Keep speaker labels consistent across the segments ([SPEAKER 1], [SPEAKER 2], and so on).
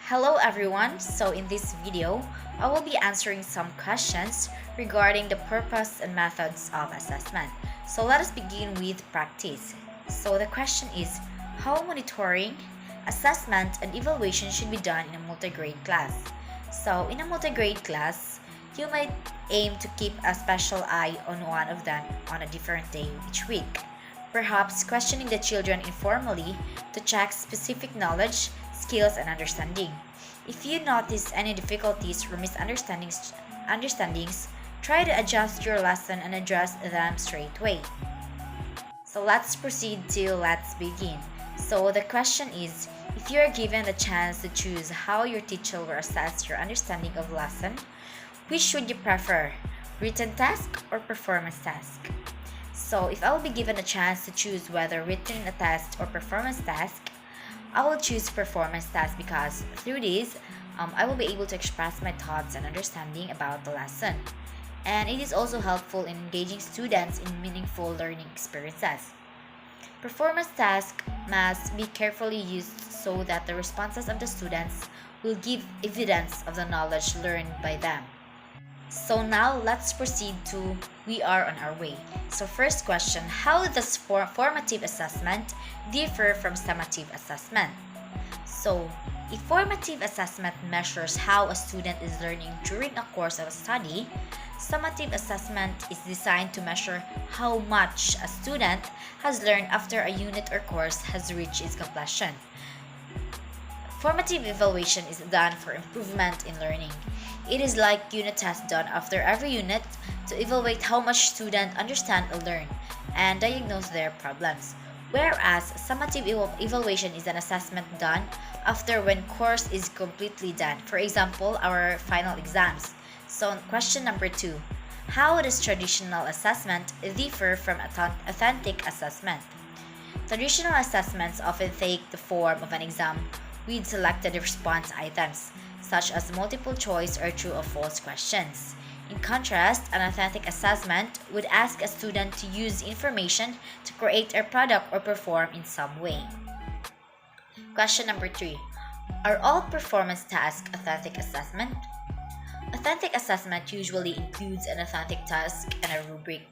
[SPEAKER 1] Hello everyone, so in this video, I will be answering some questions regarding the purpose and methods of assessment. So let us begin with practice. So the question is, how monitoring, assessment, and evaluation should be done in a multi-grade class? So in a multi-grade class, you might aim to keep a special eye on one of them on a different day each week. Perhaps questioning the children informally to check specific knowledge, skills, and understanding. If you notice any difficulties or misunderstandings, try to adjust your lesson and address them straight away. So let's begin. So the question is, if you are given the chance to choose how your teacher will assess your understanding of lesson, which would you prefer, written task or performance task? So if I will be given a chance to choose whether written a test or performance task, I will choose performance task because through this, I will be able to express my thoughts and understanding about the lesson. And it is also helpful in engaging students in meaningful learning experiences. Performance task must be carefully used so that the responses of the students will give evidence of the knowledge learned by them. So now let's proceed to we are on our way. So first question, how does formative assessment differ from summative assessment? So if formative assessment measures how a student is learning during a course of study, summative assessment is designed to measure how much a student has learned after a unit or course has reached its completion. Formative evaluation is done for improvement in learning. It is like unit tests done after every unit to evaluate how much students understand or learn and diagnose their problems. Whereas summative evaluation is an assessment done after when course is completely done. For example, our final exams. So question number 2. How does traditional assessment differ from authentic assessment? Traditional assessments often take the form of an exam with selected response items, such as multiple choice or true or false questions. In contrast, an authentic assessment would ask a student to use information to create a product or perform in some way. Question number 3. Are all performance tasks authentic assessment? Authentic assessment usually includes an authentic task and a rubric.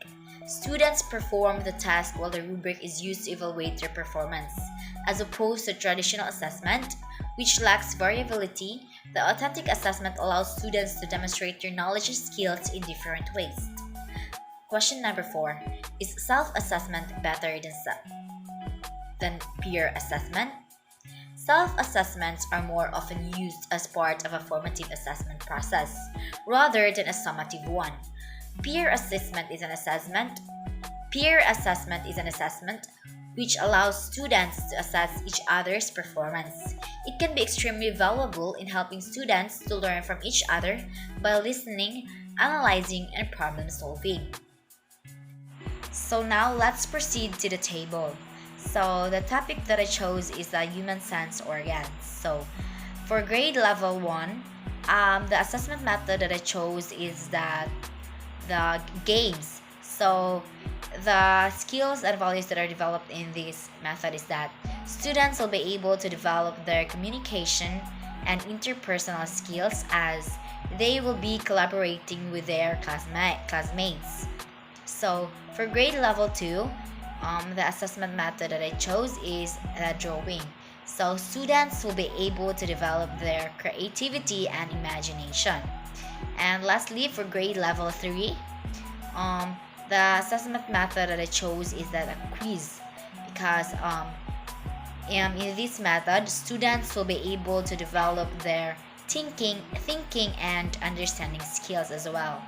[SPEAKER 1] Students perform the task while the rubric is used to evaluate their performance. As opposed to traditional assessment, which lacks variability, the authentic assessment allows students to demonstrate their knowledge and skills in different ways. Question number 4. Is self-assessment better than peer assessment? Self-assessments are more often used as part of a formative assessment process, rather than a summative one. Peer assessment is an assessment which allows students to assess each other's performance. It can be extremely valuable in helping students to learn from each other by listening, analyzing, and problem solving. So now let's proceed to the table. So the topic that I chose is the human sense organs. So for grade level 1, the assessment method that I chose is the games. So the skills and values that are developed in this method is that students will be able to develop their communication and interpersonal skills as they will be collaborating with their classmates. So for grade level 2, the assessment method that I chose is drawing. So students will be able to develop their creativity and imagination. And lastly, for grade level 3, the assessment method that I chose is a quiz because in this method, students will be able to develop their thinking and understanding skills as well.